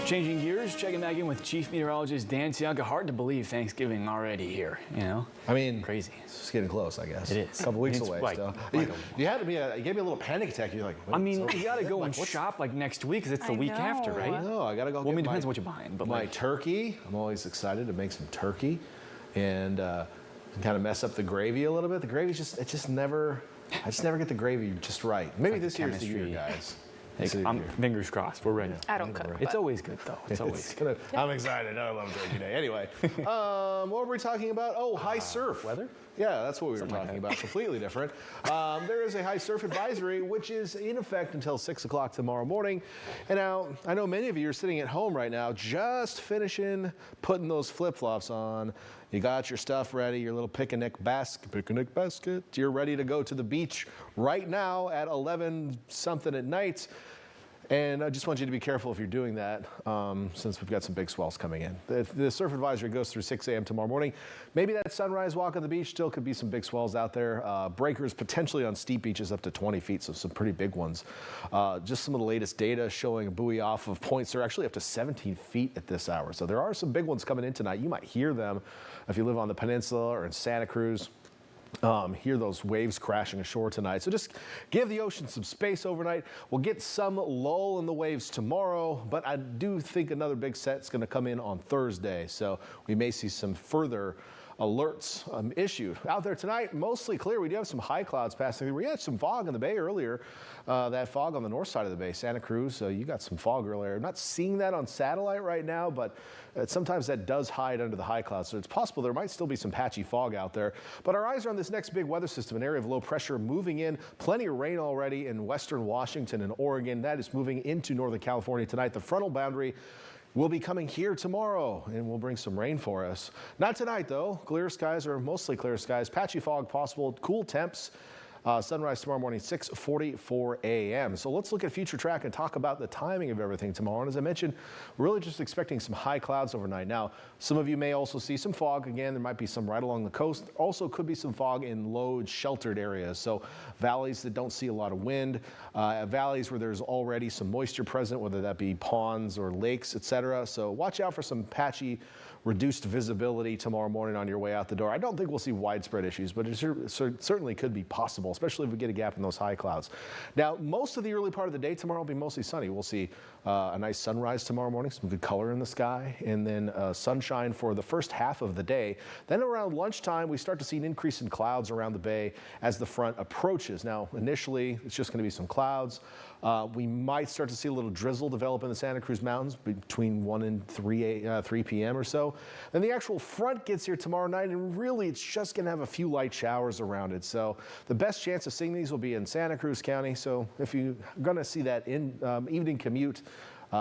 Changing gears, checking back in with Chief Meteorologist Dan Cianca. Hard to believe Thanksgiving already here, you know? I mean, crazy. It's getting close, I guess. It is. A couple weeks It's away like- still. like You had me. You gave me a little panic attack. You're like, I mean, wait, you got to go like, and what's- shop like next week because it's the I week know. after, right? No, I gotta go. Well, I mean, get depends my, what you're buying, but my like, turkey. I'm always excited to make some turkey, and kind of mess up the gravy a little bit. The gravy I just never get the gravy just right. Maybe like this year's the year, chemistry. guys. hey, This is the I'm year. fingers crossed. We're ready. I don't cook. It's always good though. It's always good. I'm excited. I love Turkey Day. Anyway, what were we talking about? Oh, high surf. weather? Yeah, that's what we were Something like talking that. about. Completely different. There is a high surf advisory, which is in effect until 6 o'clock tomorrow morning. And now, I know many of you are sitting at home right now, just finishing putting those flip-flops on. You got your stuff ready, your little picnic basket. You're ready to go to the beach right now at 11 something at night. And I just want you to be careful if you're doing that, since we've got some big swells coming in. The surf advisory goes through 6 a.m. tomorrow morning. Maybe that sunrise walk on the beach still could be some big swells out there. Breakers potentially on steep beaches up to 20 feet, so some pretty big ones. Just some of the latest data showing a buoy off of points are actually up to 17 feet at this hour. So there are some big ones coming in tonight. You might hear them if you live on the peninsula or in Santa Cruz. Hear those waves crashing ashore tonight. So just give the ocean some space overnight. We'll get some lull in the waves tomorrow, but I do think another big set's going to come in on Thursday. So we may see some further alerts issued. Out there tonight, mostly clear. We do have some high clouds passing through. We had some fog in the bay earlier. That fog on the north side of the bay, Santa Cruz, you got some fog earlier. I'm not seeing that on satellite right now, but sometimes that does hide under the high clouds. So it's possible there might still be some patchy fog out there. But our eyes are on this next big weather system, an area of low pressure moving in. Plenty of rain already in western Washington and Oregon. That is moving into Northern California tonight. The frontal boundary will be coming here tomorrow and will bring some rain for us. Not tonight, though. Clear skies or mostly clear skies. Patchy fog possible. Cool temps. Sunrise tomorrow morning, 6:44 a.m. So let's look at future track and talk about the timing of everything tomorrow. And as I mentioned, we're really just expecting some high clouds overnight. Now, some of you may also see some fog. Again, there might be some right along the coast. Also could be some fog in low sheltered areas. So valleys that don't see a lot of wind, valleys where there's already some moisture present, whether that be ponds or lakes, etc. So watch out for some patchy, reduced visibility tomorrow morning on your way out the door. I don't think we'll see widespread issues, but it certainly could be possible, especially if we get a gap in those high clouds. Now, most of the early part of the day tomorrow will be mostly sunny. We'll see a nice sunrise tomorrow morning, some good color in the sky, and then sunshine for the first half of the day. Then around lunchtime, we start to see an increase in clouds around the bay as the front approaches. Now, initially, it's just going to be some clouds. We might start to see a little drizzle develop in the Santa Cruz Mountains between 1 and 3 p.m. or so. Then the actual front gets here tomorrow night, and really it's just going to have a few light showers around it. So the best chance of seeing these will be in Santa Cruz County. So if you're going to see that evening commute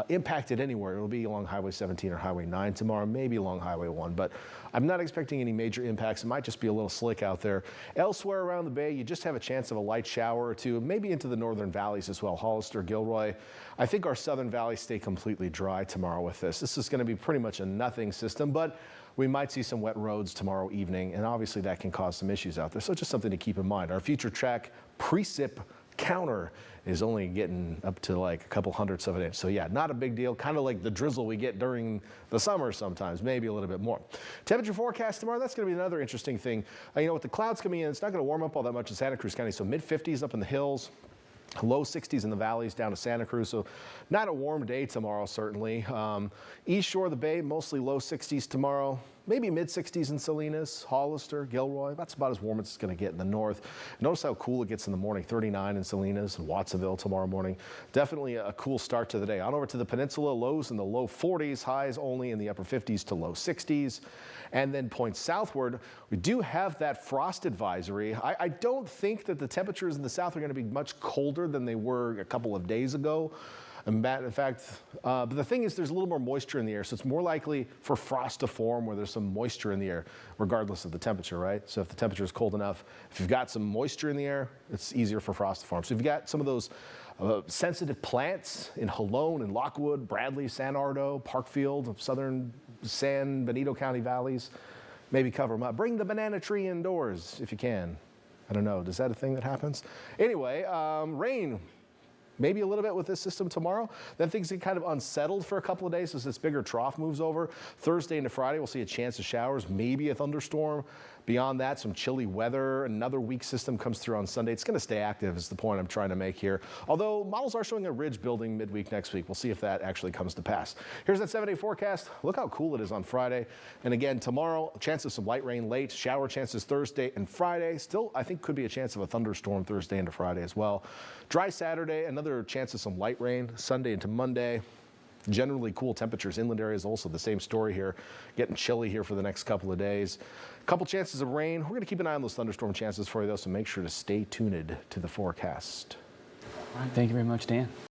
impacted anywhere, it'll be along Highway 17 or Highway 9 tomorrow, maybe along Highway 1. But I'm not expecting any major impacts. It might just be a little slick out there. Elsewhere around the bay, you just have a chance of a light shower or two, maybe into the northern valleys as well, Hollister, Gilroy. I think our southern valleys stay completely dry tomorrow with this. This is going to be pretty much a nothing system, but we might see some wet roads tomorrow evening, and obviously that can cause some issues out there. So just something to keep in mind. Our future track precip counter is only getting up to like a couple hundredths of an inch. So yeah, not a big deal. Kind of like the drizzle we get during the summer sometimes, maybe a little bit more. Temperature forecast tomorrow, that's going to be another interesting thing. With the clouds coming in, it's not going to warm up all that much in Santa Cruz County. So mid-50s up in the hills. Low 60s in the valleys down to Santa Cruz, so not a warm day tomorrow, certainly. East shore of the bay, mostly low 60s tomorrow. Maybe mid-60s in Salinas, Hollister, Gilroy. That's about as warm as it's going to get in the north. Notice how cool it gets in the morning, 39 in Salinas and Watsonville tomorrow morning. Definitely a cool start to the day. On over to the peninsula, lows in the low 40s, highs only in the upper 50s to low 60s. And then points southward, we do have that frost advisory. I don't think that the temperatures in the south are going to be much colder than they were a couple of days ago. In fact, but the thing is there's a little more moisture in the air, so it's more likely for frost to form where there's some moisture in the air, regardless of the temperature, right? So if the temperature is cold enough, if you've got some moisture in the air, it's easier for frost to form. So if you've got some of those sensitive plants in Halone and Lockwood, Bradley, San Ardo, Parkfield, southern San Benito County valleys, maybe cover them up. Bring the banana tree indoors if you can. I don't know, is that a thing that happens? Anyway, rain maybe a little bit with this system tomorrow. Then things get kind of unsettled for a couple of days as this bigger trough moves over. Thursday into Friday, we'll see a chance of showers, maybe a thunderstorm. Beyond that, some chilly weather. Another weak system comes through on Sunday. It's going to stay active is the point I'm trying to make here. Although models are showing a ridge building midweek next week. We'll see if that actually comes to pass. Here's that 7-day forecast. Look how cool it is on Friday. And again, tomorrow, chance of some light rain late. Shower chances Thursday and Friday. Still, I think could be a chance of a thunderstorm Thursday into Friday as well. Dry Saturday, another chance of some light rain Sunday into Monday. Generally cool temperatures. Inland areas also the same story here. Getting chilly here for the next couple of days. Couple chances of rain. We're going to keep an eye on those thunderstorm chances for you, though, so make sure to stay tuned to the forecast. All right, thank you very much, Dan.